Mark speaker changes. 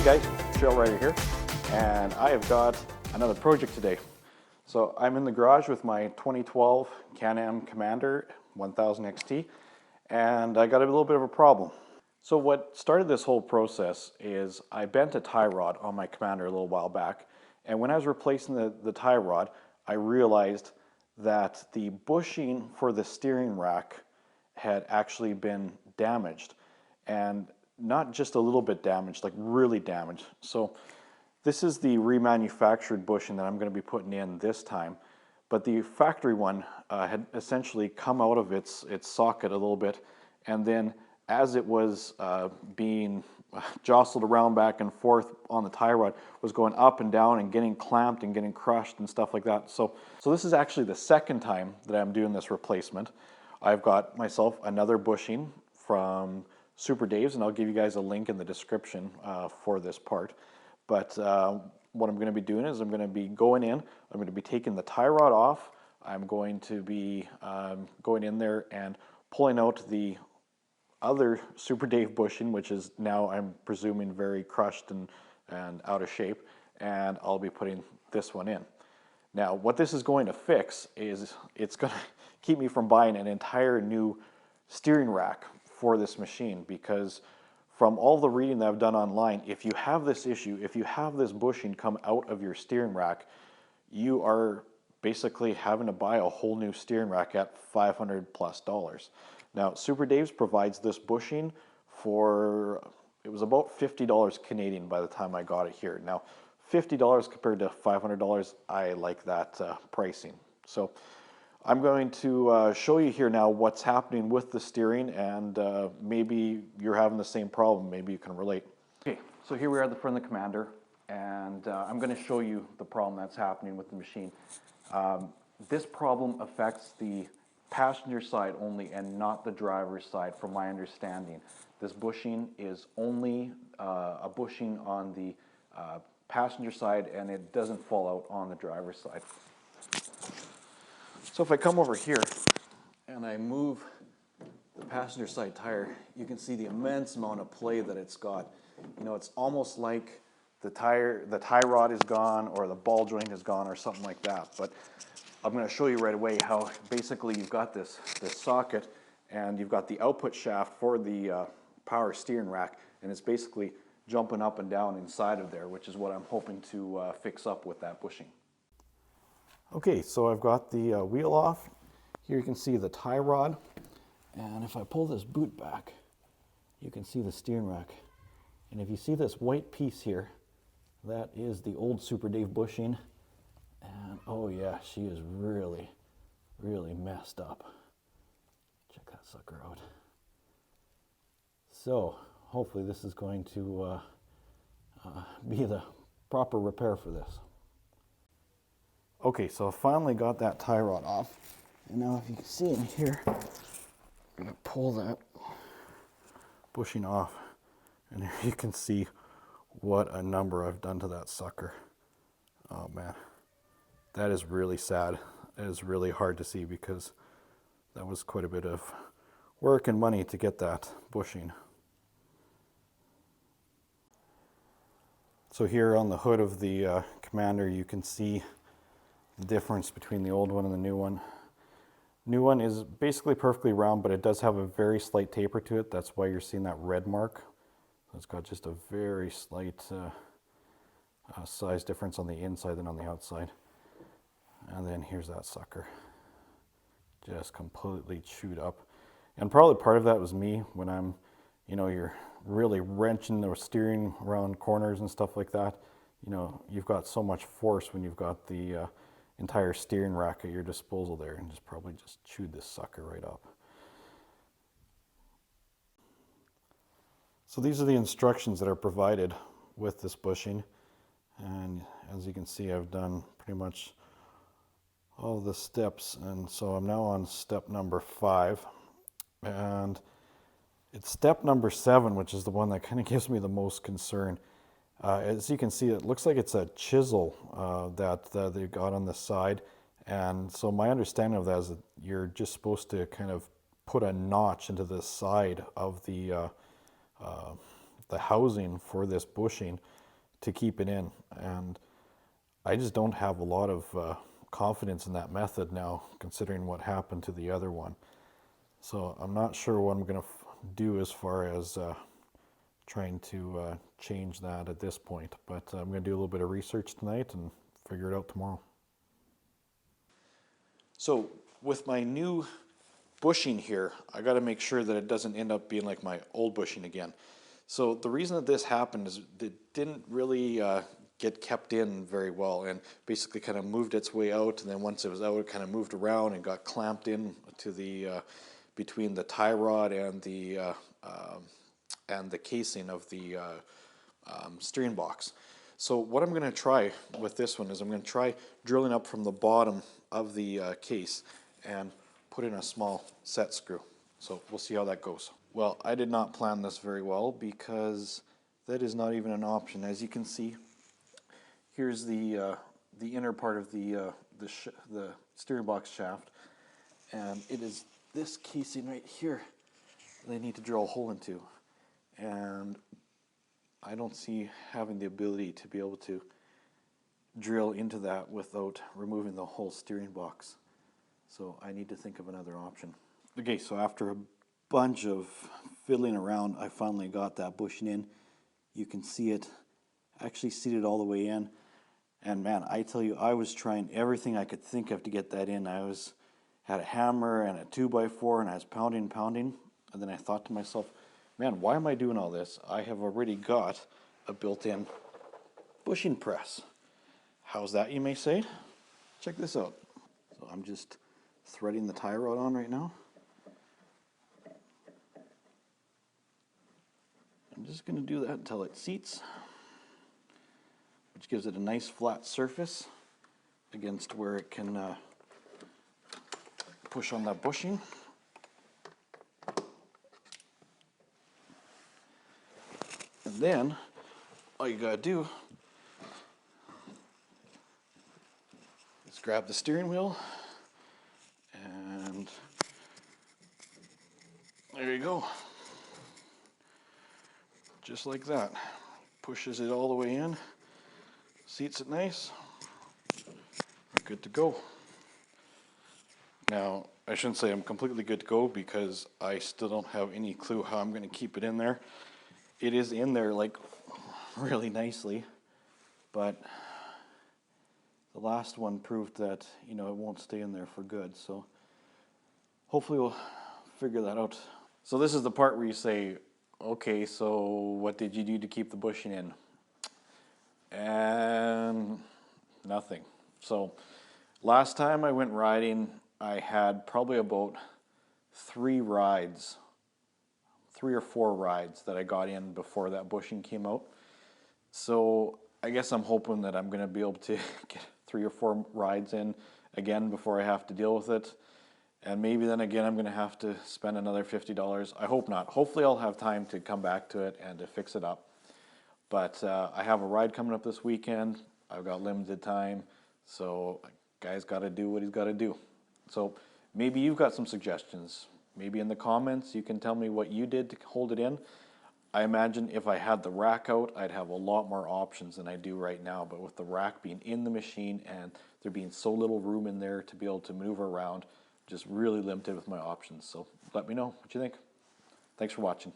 Speaker 1: Hey guys, Trail Rider here, and I have got another project today. So I'm in the garage with my 2012 Can-Am Commander 1000 XT, and I got a little bit of a problem. So what started this whole process is I bent a tie rod on my Commander a little while back, and when I was replacing the tie rod, I realized that the bushing for the steering rack had actually been damaged, and not just a little bit damaged, like really damaged. So this is the remanufactured bushing that I'm going to be putting in this time, but the factory one had essentially come out of its socket a little bit, and then as it was being jostled around back and forth on the tie rod, was going up and down and getting clamped and getting crushed and stuff like that. So this is actually the second time that I'm doing this replacement. I've got myself another bushing from Super Dave's, and I'll give you guys a link in the description for this part. But what I'm going to be doing is I'm going to be going in, I'm going to be taking the tie rod off, I'm going to be going in there and pulling out the other Super Dave bushing, which is now, I'm presuming, very crushed and out of shape, and I'll be putting this one in. Now, what this is going to fix is it's going to keep me from buying an entire new steering rack for this machine, because from all the reading that I've done online, if you have this issue, if you have this bushing come out of your steering rack, you are basically having to buy a whole new steering rack at $500+. Now, Super Dave's provides this bushing for, it was about $50 Canadian by the time I got it here. Now, $50 compared to $500, I like that pricing. So I'm going to show you here now what's happening with the steering, and maybe you're having the same problem, maybe you can relate. Okay, so here we are at the front of the Commander, and I'm going to show you the problem that's happening with the machine. This problem affects the passenger side only and not the driver's side, from my understanding. This bushing is only a bushing on the passenger side, and it doesn't fall out on the driver's side. So if I come over here and I move the passenger side tire, you can see the immense amount of play that it's got. You know, it's almost like the tie rod is gone, or the ball joint is gone, or something like that. But I'm going to show you right away how basically you've got this socket, and you've got the output shaft for the power steering rack, and it's basically jumping up and down inside of there, which is what I'm hoping to fix up with that bushing. Okay, so I've got the wheel off. Here you can see the tie rod, and if I pull this boot back, you can see the steering rack. And if you see this white piece here, that is the old Super Dave bushing, and oh yeah, she is really, really messed up. Check that sucker out. So hopefully this is going to be the proper repair for this. Okay, so I finally got that tie rod off, and now if you can see in here, I'm going to pull that bushing off, and here you can see what a number I've done to that sucker. Oh man, that is really sad. It is really hard to see, because that was quite a bit of work and money to get that bushing. So here on the hood of the Commander, you can see the difference between the old one and the new one. New one is basically perfectly round, but it does have a very slight taper to it. That's why you're seeing that red mark. So it's got just a very slight size difference on the inside than on the outside. And then here's that sucker, just completely chewed up. And probably part of that was me, when I'm, you know, you're really wrenching the steering around corners and stuff like that. You know, you've got so much force when you've got the entire steering rack at your disposal there, and just probably just chewed this sucker right up. So these are the instructions that are provided with this bushing, and as you can see, I've done pretty much all the steps, and so I'm now on step number 5, and it's step number 7, which is the one that kind of gives me the most concern. As you can see, it looks like it's a chisel that they've got on the side, and so my understanding of that is that you're just supposed to kind of put a notch into the side of the housing for this bushing, to keep it in. And I just don't have a lot of confidence in that method now, considering what happened to the other one. So I'm not sure what I'm going to do as far as trying to change that at this point. But I'm going to do a little bit of research tonight and figure it out tomorrow. So with my new bushing here, I got to make sure that it doesn't end up being like my old bushing again. So the reason that this happened is it didn't really get kept in very well, and basically kind of moved its way out, and then once it was out, it kind of moved around and got clamped in to the between the tie rod and the casing of the steering box. So what I'm going to try with this one is I'm going to try drilling up from the bottom of the case and put in a small set screw. So we'll see how that goes. Well, I did not plan this very well because that is not even an option. As you can see, here's the inner part of the steering box shaft, and it is this casing right here they need to drill a hole into, and I don't see having the ability to be able to drill into that without removing the whole steering box. So I need to think of another option. Okay, so after a bunch of fiddling around, I finally got that bushing in. You can see it actually seated all the way in. And man, I tell you, I was trying everything I could think of to get that in. Had a hammer and a 2x4, and I was pounding, and then I thought to myself, man, why am I doing all this? I have already got a built-in bushing press. How's that, you may say? Check this out. So I'm just threading the tie rod on right now. I'm just going to do that until it seats, which gives it a nice flat surface against where it can push on that bushing. And then all you gotta do is grab the steering wheel, and there you go. Just like that. Pushes it all the way in, seats it nice, good to go. Now, I shouldn't say I'm completely good to go because I still don't have any clue how I'm going to keep it in there. It is in there like really nicely, but the last one proved that, it won't stay in there for good. So hopefully we'll figure that out. So this is the part where you say, okay, so what did you do to keep the bushing in? And nothing. So last time I went riding, I had probably about 3 or 4 rides that I got in before that bushing came out. So I guess I'm hoping that I'm going to be able to get 3 or 4 rides in again before I have to deal with it. And maybe then again I'm going to have to spend another $50. I hope not. Hopefully I'll have time to come back to it and to fix it up. But I have a ride coming up this weekend. I've got limited time. So guy's got to do what he's got to do. So maybe you've got some suggestions. Maybe in the comments you can tell me what you did to hold it in. I imagine if I had the rack out, I'd have a lot more options than I do right now. But with the rack being in the machine and there being so little room in there to be able to maneuver around, just really limited with my options. So let me know what you think. Thanks for watching.